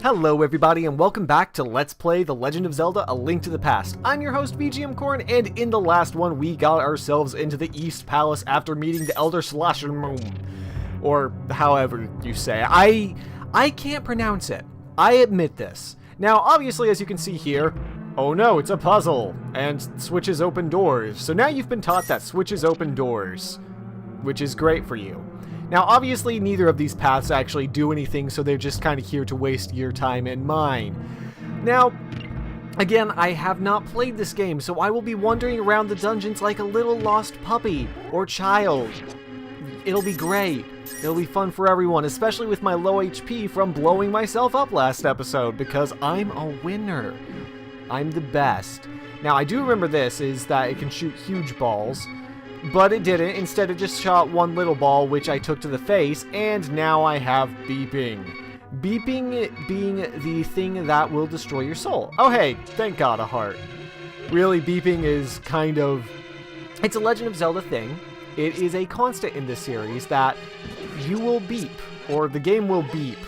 Hello everybody and welcome back to Let's Play The Legend of Zelda: A Link to the Past. I'm your host VGMKoren, and in the last one we got ourselves into the East Palace after meeting the Elder Slashermoon. Or however you say. I can't pronounce it. I admit this. Now obviously, as you can see here, oh no, it's a puzzle, and switches open doors. So now you've been taught that switches open doors, which is great for you. Now, obviously, neither of these paths actually do anything, so they're just kind of here to waste your time and mine. Now, again, I have not played this game, so I will be wandering around the dungeons like a little lost puppy or child. It'll be great. It'll be fun for everyone, especially with my low HP from blowing myself up last episode, because I'm a winner. I'm the best. Now, I do remember this, is that it can shoot huge balls. But it didn't. Instead, it just shot one little ball, which I took to the face, and now I have beeping. Beeping being the thing that will destroy your soul. Oh hey, thank God, a heart. Really, beeping is kind of... It's a Legend of Zelda thing. It is a constant in this series that you will beep, or the game will beep,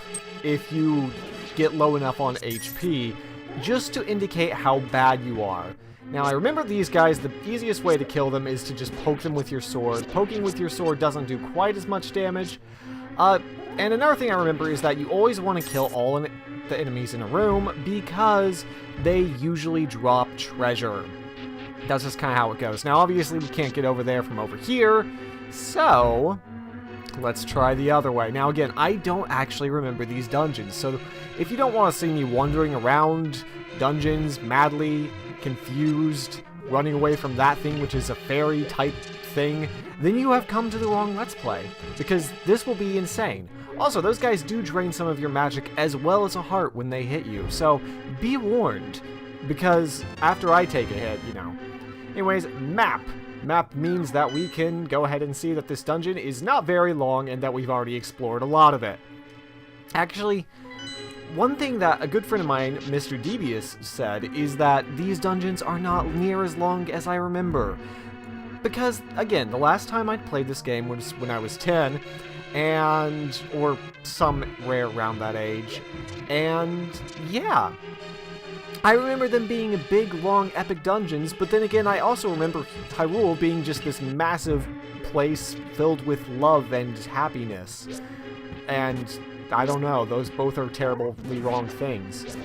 if you get low enough on HP, just to indicate how bad you are. Now, I remember these guys, the easiest way to kill them is to just poke them with your sword. Poking with your sword doesn't do quite as much damage. And another thing I remember is that you always want to kill all the enemies in a room because they usually drop treasure. That's just kind of how it goes. Now, obviously, we can't get over there from over here, so let's try the other way. Now, again, I don't actually remember these dungeons, so if you don't want to see me wandering around dungeons madly, confused, running away from that thing which is a fairy type thing, then you have come to the wrong Let's Play, because this will be insane. Also, those guys do drain some of your magic as well as a heart when they hit you, so be warned, because after I take a hit, you know. Anyways, map. Map means that we can go ahead and see that this dungeon is not very long and that we've already explored a lot of it. Actually, one thing that a good friend of mine, Mr. Devious, said is that these dungeons are not near as long as I remember. Because, again, the last time I played this game was when I was 10, or somewhere around that age, and yeah. I remember them being big, long, epic dungeons, but then again, I also remember Hyrule being just this massive place filled with love and happiness. And I don't know, those both are terribly wrong things.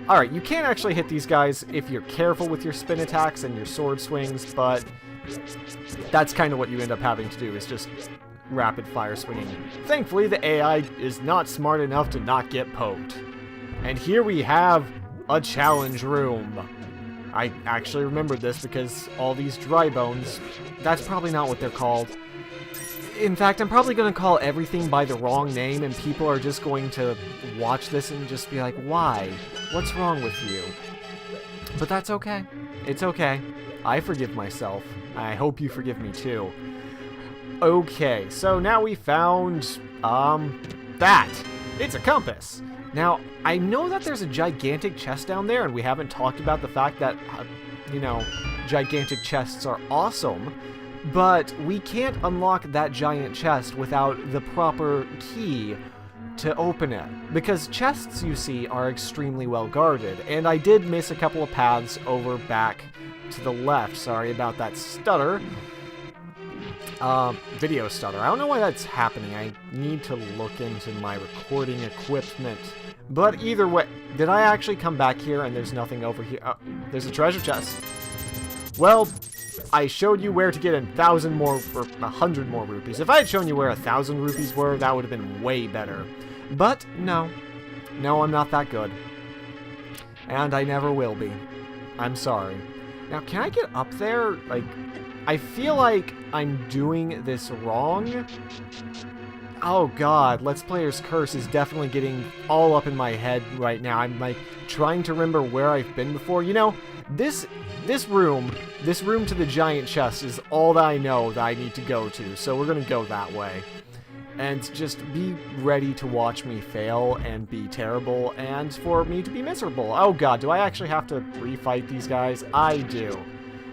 Alright, you can actually hit these guys if you're careful with your spin attacks and your sword swings, but that's kind of what you end up having to do, is just rapid fire swinging. Thankfully, the AI is not smart enough to not get poked. And here we have a challenge room. I actually remembered this because all these dry bones, that's probably not what they're called. In fact, I'm probably going to call everything by the wrong name, and people are just going to watch this and just be like, why? What's wrong with you? But that's okay. It's okay. I forgive myself. I hope you forgive me too. Okay, so now we found, that. It's a compass. Now, I know that there's a gigantic chest down there, and we haven't talked about the fact that, you know, gigantic chests are awesome. But we can't unlock that giant chest without the proper key to open it. Because chests, you see, are extremely well guarded. And I did miss a couple of paths over back to the left. Sorry about that stutter. Video stutter. I don't know why that's happening. I need to look into my recording equipment. But either way, did I actually come back here and there's nothing over here? Oh, there's a treasure chest. Well, I showed you where to get 1,000 more, or 100 more rupees. If I had shown you where 1,000 rupees were, that would have been way better. But, no. No, I'm not that good. And I never will be. I'm sorry. Now, can I get up there? Like, I feel like I'm doing this wrong. Oh god, Let's Player's Curse is definitely getting all up in my head right now. I'm, like, trying to remember where I've been before. You know, this room to the giant chest is all that I know that I need to go to, so we're gonna go that way. And just be ready to watch me fail and be terrible, and for me to be miserable. Oh god, do I actually have to refight these guys? I do.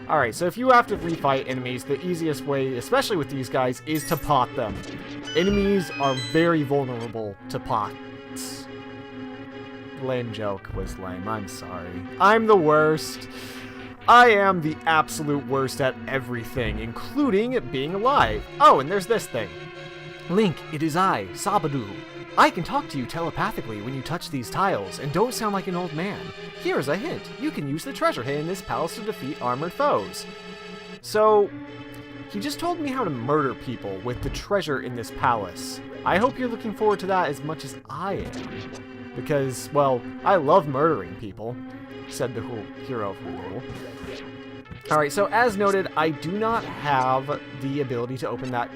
Alright, so if you have to refight enemies, the easiest way, especially with these guys, is to pot them. Enemies are very vulnerable to pots. lame joke was lame. I'm sorry. I'm the worst. I am the absolute worst at everything, including being alive. Oh, and there's this thing. Link, it is I, Sabadu. I can talk to you telepathically when you touch these tiles, and don't sound like an old man. Here's a hint. You can use the treasure hidden in this palace to defeat armored foes. So, he just told me how to murder people with the treasure in this palace. I hope you're looking forward to that as much as I am. Because, well, I love murdering people, said the hero of Hulu. Alright, so as noted, I do not have the ability to open that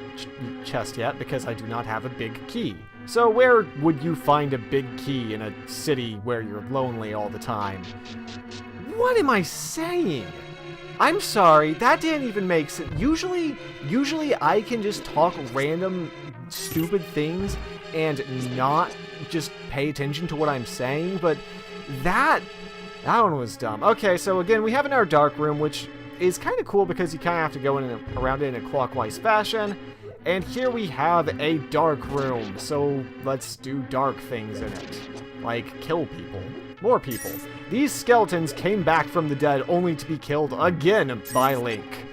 chest yet because I do not have a big key. So where would you find a big key in a city where you're lonely all the time? What am I saying? I'm sorry, that didn't even make sense. Usually I can just talk random stupid things and not just pay attention to what I'm saying, but that one was dumb. Okay, so again, we have in our dark room, which is kind of cool because you kind of have to go around it in a clockwise fashion. And here we have a dark room, so let's do dark things in it. Like, kill people. More people. These skeletons came back from the dead only to be killed again by Link.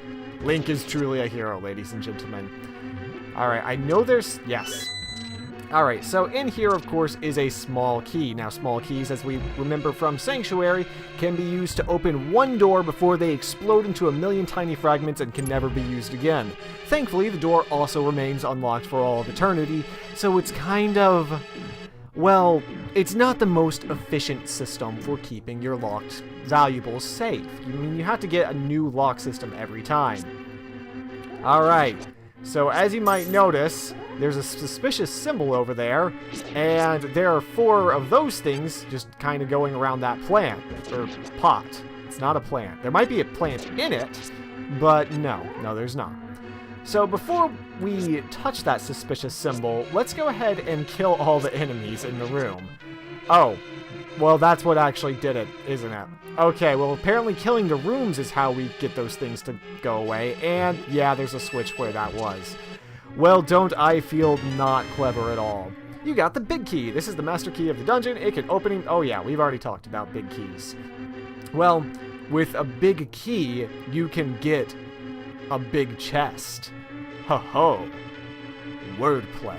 Link is truly a hero, ladies and gentlemen. Alright, I know there's... Yes. Alright, so in here, of course, is a small key. Now, small keys, as we remember from Sanctuary, can be used to open one door before they explode into a million tiny fragments and can never be used again. Thankfully, the door also remains unlocked for all of eternity, so it's kind of... Well, it's not the most efficient system for keeping your locked valuables safe. I mean, you have to get a new lock system every time. Alright, so as you might notice, there's a suspicious symbol over there, and there are 4 of those things just kind of going around that plant, or pot. It's not a plant. There might be a plant in it, but no, there's not. So before we touch that suspicious symbol, let's go ahead and kill all the enemies in the room. Oh, well, that's what actually did it, isn't it? Okay, well, apparently killing the rooms is how we get those things to go away, and yeah, there's a switch where that was. Well, don't I feel not clever at all. You got the big key. This is the master key of the dungeon. It can open... Oh yeah, we've already talked about big keys. Well, with a big key, you can get a big chest. Ho-ho. Wordplay.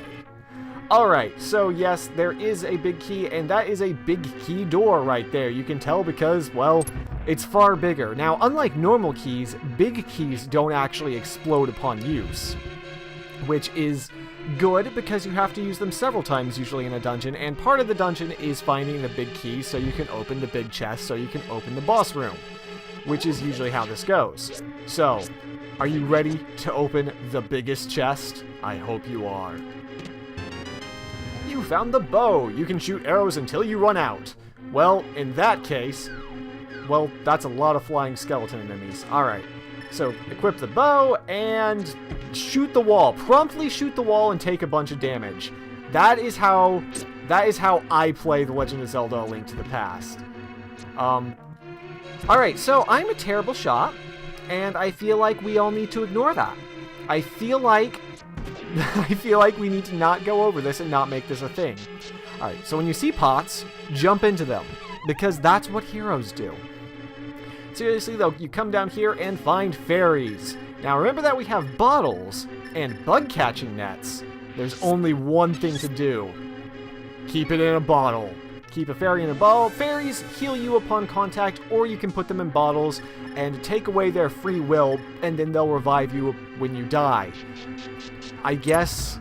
Alright, so yes, there is a big key, and that is a big key door right there. You can tell because, well, it's far bigger. Now, unlike normal keys, big keys don't actually explode upon use, which is good because you have to use them several times usually in a dungeon, and part of the dungeon is finding the big key so you can open the big chest so you can open the boss room, which is usually how this goes. So, are you ready to open the biggest chest? I hope you are. You found the bow. You can shoot arrows until you run out. Well, in that case, well, that's a lot of flying skeleton enemies. Alright, so equip the bow and shoot the wall. Promptly shoot the wall and take a bunch of damage. That is how I play The Legend of Zelda: A Link to the Past. Alright, so I'm a terrible shot, and I feel like we all need to ignore that. I feel like we need to not go over this and not make this a thing. Alright, so when you see pots, jump into them, because that's what heroes do. Seriously though, you come down here and find fairies. Now remember that we have bottles and bug catching nets. There's only one thing to do. Keep it in a bottle. Keep a fairy in a bottle. Fairies heal you upon contact, or you can put them in bottles and take away their free will, and then they'll revive you when you die. I guess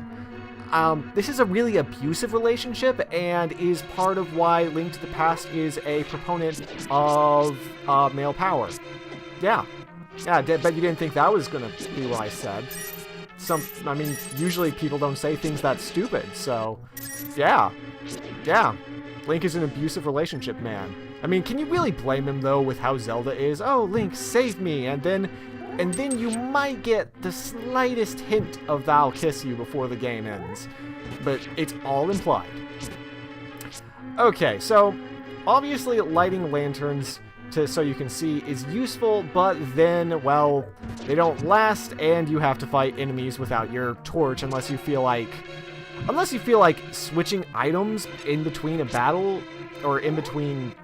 this is a really abusive relationship and is part of why Link to the Past is a proponent of male power. Yeah, bet you didn't think that was going to be what I said. I mean, usually people don't say things that stupid, so yeah. Link is an abusive relationship man. I mean, can you really blame him though with how Zelda is? Oh, Link, save me, and then you might get the slightest hint of "I'll kiss you" before the game ends. But it's all implied. Okay, so obviously lighting lanterns so you can see is useful, but then, well, they don't last, and you have to fight enemies without your torch unless you feel like Unless you feel like switching items in between a battle, or in between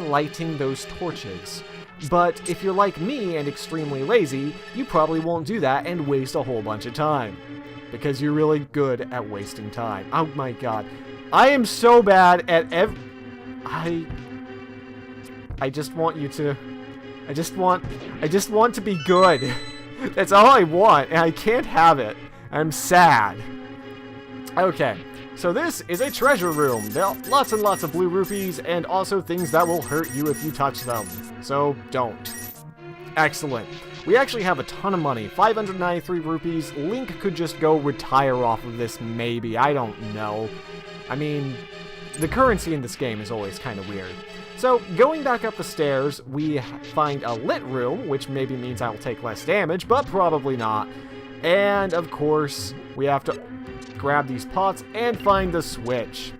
lighting those torches. But if you're like me and extremely lazy, you probably won't do that and waste a whole bunch of time. Because you're really good at wasting time. Oh my god. I am so bad at I just want you to... I just want to be good. That's all I want, and I can't have it. I'm sad. Okay, so this is a treasure room. There are lots and lots of blue rupees, and also things that will hurt you if you touch them. So, don't. Excellent. We actually have a ton of money. 593 rupees. Link could just go retire off of this, maybe. I don't know. I mean, the currency in this game is always kind of weird. So, going back up the stairs, we find a lit room, which maybe means I'll take less damage, but probably not. And, of course, we have to grab these pots and find the switch.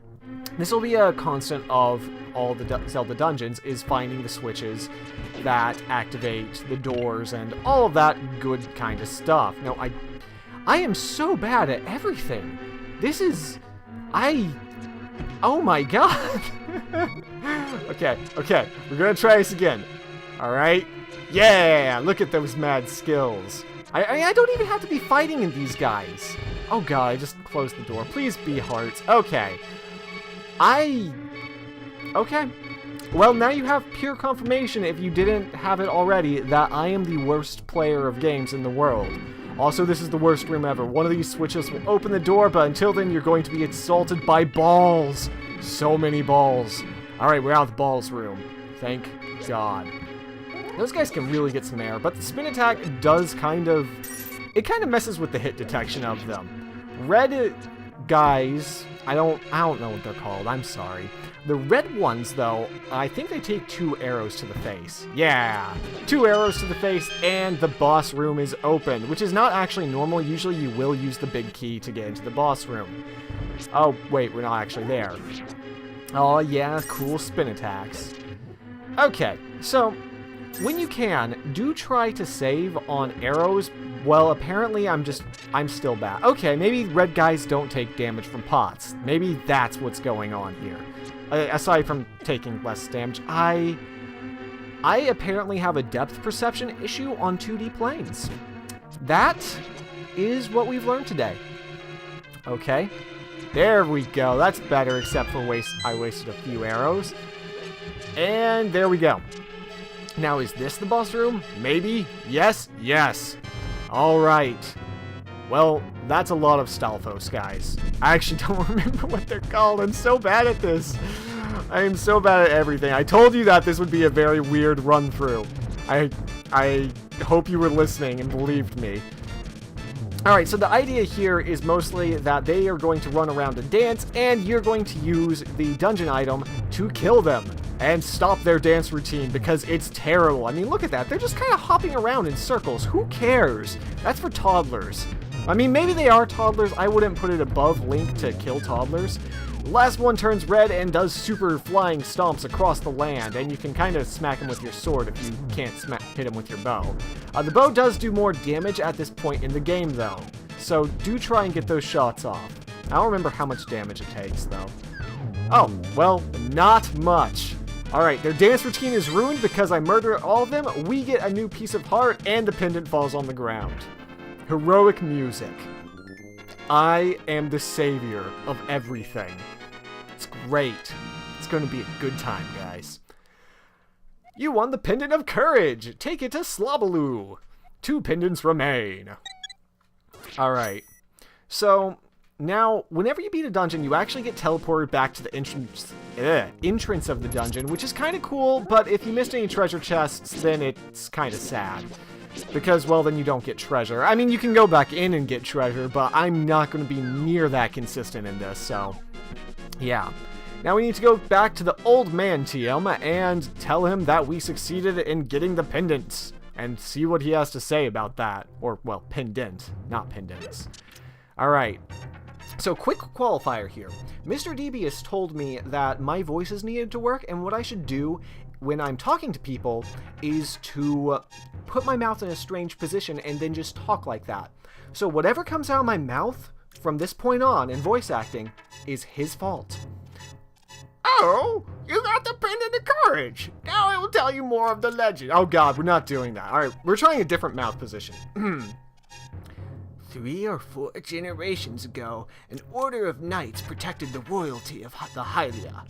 This will be a constant of all the Zelda dungeons, is finding the switches that activate the doors and all of that good kind of stuff. Now, I am so bad at everything. This is... Oh my god! Okay, we're gonna try this again. Alright? Yeah! Look at those mad skills. I don't even have to be fighting in these guys. Oh god, I just closed the door. Please be hearts. Okay. Okay. Well, now you have pure confirmation, if you didn't have it already, that I am the worst player of games in the world. Also, this is the worst room ever. One of these switches will open the door, but until then, you're going to be assaulted by balls. So many balls. Alright, we're out of the balls room. Thank God. Those guys can really get some air, but the spin attack does kind of messes with the hit detection of them. Red guys, I don't know what they're called, I'm sorry. The red ones, though, I think they take 2 arrows to the face. Yeah! 2 arrows to the face, and the boss room is open, which is not actually normal. Usually you will use the big key to get into the boss room. Oh, wait, we're not actually there. Oh, yeah, cool spin attacks. Okay, so, when you can, do try to save on arrows. Well, apparently I'm still bad. Okay, maybe red guys don't take damage from pots. Maybe that's what's going on here. Aside from taking less damage, I apparently have a depth perception issue on 2D planes. That is what we've learned today. Okay, there we go. That's better, except for I wasted a few arrows. And there we go. Now, is this the boss room? Maybe? Yes? Yes. Alright. Well, that's a lot of Stalfos, guys. I actually don't remember what they're called. I'm so bad at this. I am so bad at everything. I told you that this would be a very weird run-through. I hope you were listening and believed me. Alright, so the idea here is mostly that they are going to run around and dance, and you're going to use the dungeon item to kill them and stop their dance routine, because it's terrible. I mean, look at that. They're just kind of hopping around in circles. Who cares? That's for toddlers. I mean, maybe they are toddlers. I wouldn't put it above Link to kill toddlers. Last one turns red and does super flying stomps across the land, and you can kind of smack him with your sword if you can't hit him with your bow. The bow does do more damage at this point in the game, though, so do try and get those shots off. I don't remember how much damage it takes, though. Oh, well, not much. Alright, their dance routine is ruined because I murder all of them. We get a new piece of heart, and the pendant falls on the ground. Heroic music. I am the savior of everything. It's great. It's going to be a good time, guys. You won the Pendant of Courage. Take it to Slobaloo. 2 pendants remain. Alright. So, now, whenever you beat a dungeon, you actually get teleported back to the entrance of the dungeon, which is kind of cool, but if you missed any treasure chests, then it's kind of sad. Because, well, then you don't get treasure. I mean, you can go back in and get treasure, but I'm not going to be near that consistent in this, so... yeah. Now we need to go back to the old man TM and tell him that we succeeded in getting the pendants. And see what he has to say about that. Or, well, pendant, not pendants. Alright. So, quick qualifier here. Mr. Debius told me that my voice is needed to work, and what I should do when I'm talking to people is to put my mouth in a strange position and then just talk like that. So whatever comes out of my mouth from this point on in voice acting is his fault. Oh, you got the pendant of courage. Now I will tell you more of the legend. Oh god, we're not doing that. Alright, we're trying a different mouth position. 3 or 4 generations ago, an order of knights protected the royalty of the Hylia.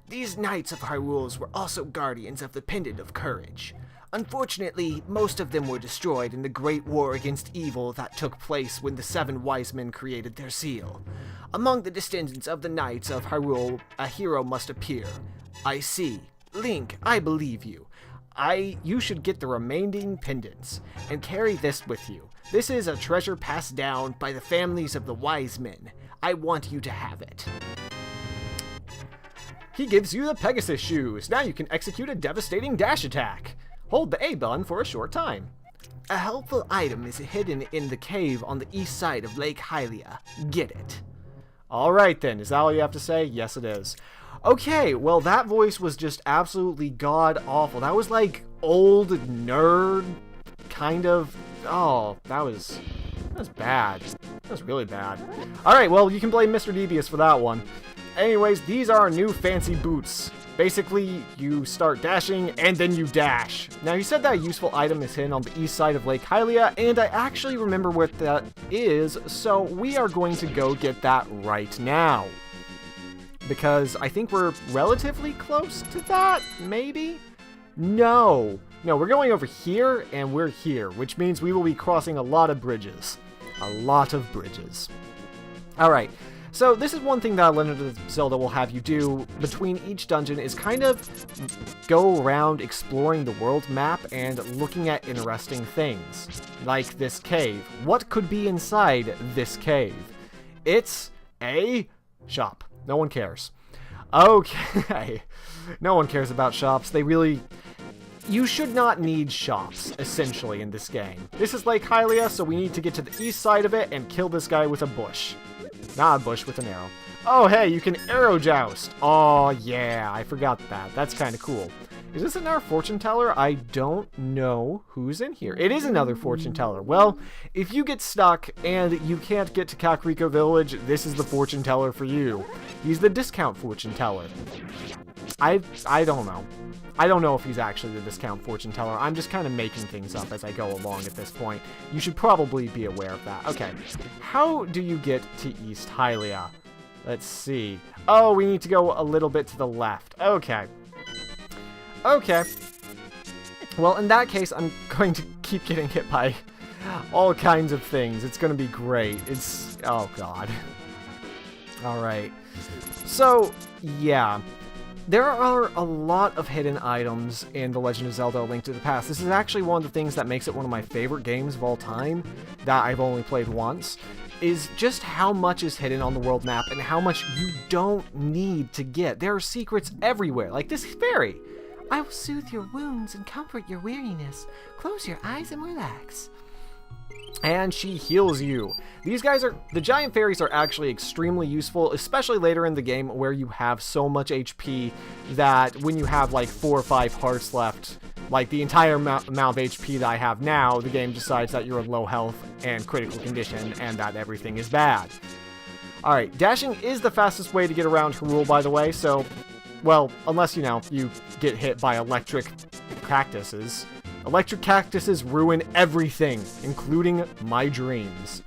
These knights of Hyrule were also guardians of the pendant of courage. Unfortunately, most of them were destroyed in the great war against evil that took place when the 7 wise men created their seal. Among the descendants of the knights of Hyrule, a hero must appear. I see. Link, I believe you. You should get the remaining pendants, and carry this with you. This is a treasure passed down by the families of the wise men. I want you to have it. He gives you the Pegasus shoes. Now you can execute a devastating dash attack. Hold the A button for a short time. A helpful item is hidden in the cave on the east side of Lake Hylia. Get it. Alright then, is that all you have to say? Yes it is. Okay, well that voice was just absolutely god-awful. That was like old nerd kind of... Oh, that was bad. That was really bad. Alright, well you can blame Mr. Devious for that one. Anyways, these are our new fancy boots. Basically, you start dashing, and then you dash. Now, you said that a useful item is hidden on the east side of Lake Hylia, and I actually remember what that is, so we are going to go get that right now. Because I think we're relatively close to that, maybe? No, we're going over here, and we're here, which means we will be crossing a lot of bridges. A lot of bridges. Alright. So this is one thing that Legend of Zelda will have you do between each dungeon is kind of go around exploring the world map and looking at interesting things. Like this cave. What could be inside this cave? It's a shop. No one cares. Okay. No one cares about shops. They really... You should not need shops, essentially, in this game. This is Lake Hylia, so we need to get to the east side of it and kill this guy with a bush. Not a bush, with an arrow. Oh, hey, you can arrow joust. Oh, yeah, I forgot that. That's kind of cool. Is this another fortune teller? I don't know who's in here. It is another fortune teller. Well, if you get stuck and you can't get to Kakariko Village, this is the fortune teller for you. He's the discount fortune teller. I don't know. I don't know if he's actually the discount fortune teller. I'm just kind of making things up as I go along at this point. You should probably be aware of that. Okay, how do you get to East Hylia? Let's see. Oh, we need to go a little bit to the left. Okay. Okay. Well, in that case, I'm going to keep getting hit by all kinds of things. It's going to be great. It's... Oh, God. Alright. So, yeah. There are a lot of hidden items in The Legend of Zelda: A Link to the Past. This is actually one of the things that makes it one of my favorite games of all time, that I've only played once, is just how much is hidden on the world map and how much you don't need to get. There are secrets everywhere, like this fairy. I will soothe your wounds and comfort your weariness. Close your eyes and relax. And she heals you. The giant fairies are actually extremely useful, especially later in the game where you have so much HP that when you have like 4 or 5 hearts left, like the entire amount of HP that I have now, the game decides that you're in low health and critical condition and that everything is bad. Alright, dashing is the fastest way to get around Hyrule, by the way, so, well, unless, you get hit by electric cactuses. Electric cactuses ruin everything, including my dreams.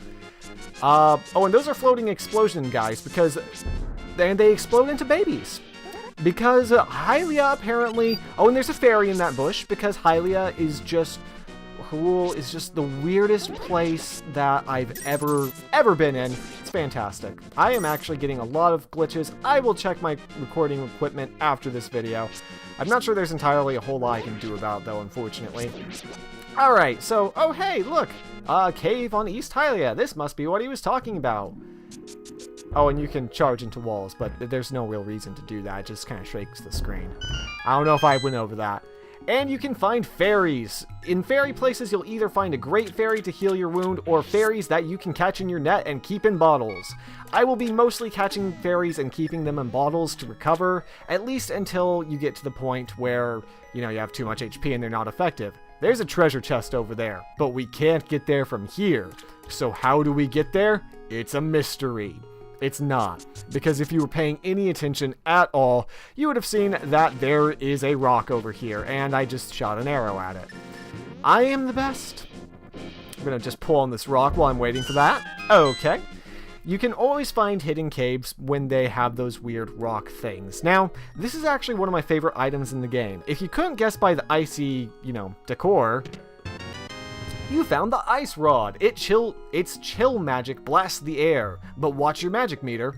Oh, and those are floating explosion guys, because they explode into babies. Because Hylia apparently... Oh, and there's a fairy in that bush, because Hylia is just... Hyrule is just the weirdest place that I've ever been in. It's fantastic. I am actually getting a lot of glitches. I will check my recording equipment after this video. I'm not sure there's entirely a whole lot I can do about it, though, unfortunately. Alright, so, oh hey, look! A cave on East Hylia. This must be what he was talking about. Oh, and you can charge into walls, but there's no real reason to do that. It just kind of shakes the screen. I don't know if I went over that. And you can find fairies. In fairy places, you'll either find a great fairy to heal your wound, or fairies that you can catch in your net and keep in bottles. I will be mostly catching fairies and keeping them in bottles to recover, at least until you get to the point where, you have too much HP and they're not effective. There's a treasure chest over there, but we can't get there from here. So how do we get there? It's a mystery. It's not, because if you were paying any attention at all, you would have seen that there is a rock over here, and I just shot an arrow at it. I am the best. I'm gonna just pull on this rock while I'm waiting for that. Okay. You can always find hidden caves when they have those weird rock things. Now, this is actually one of my favorite items in the game. If you couldn't guess by the icy, decor, you found the ice rod. Its chill magic blasts the air, but watch your magic meter.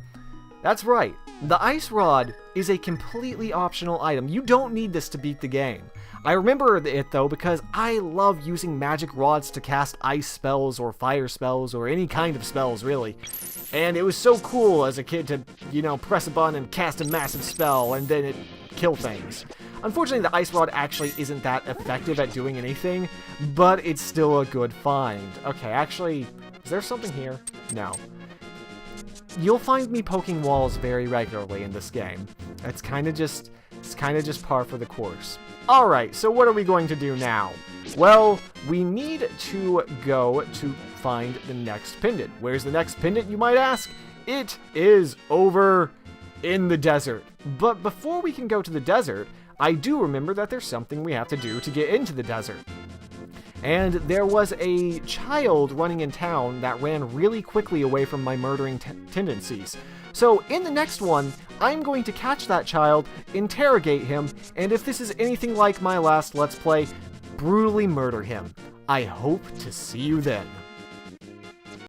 That's right. The ice rod is a completely optional item. You don't need this to beat the game. I remember it though because I love using magic rods to cast ice spells or fire spells or any kind of spells really. And it was so cool as a kid to, press a button and cast a massive spell and then it kill things. Unfortunately, the ice rod actually isn't that effective at doing anything, but it's still a good find. Okay, actually, is there something here? No. You'll find me poking walls very regularly in this game. It's kind of just par for the course. Alright, so what are we going to do now? Well, we need to go to find the next pendant. Where's the next pendant, you might ask? It is over in the desert. But before we can go to the desert, I do remember that there's something we have to do to get into the desert. And there was a child running in town that ran really quickly away from my murdering tendencies. So in the next one, I'm going to catch that child, interrogate him, and if this is anything like my last Let's Play, brutally murder him. I hope to see you then.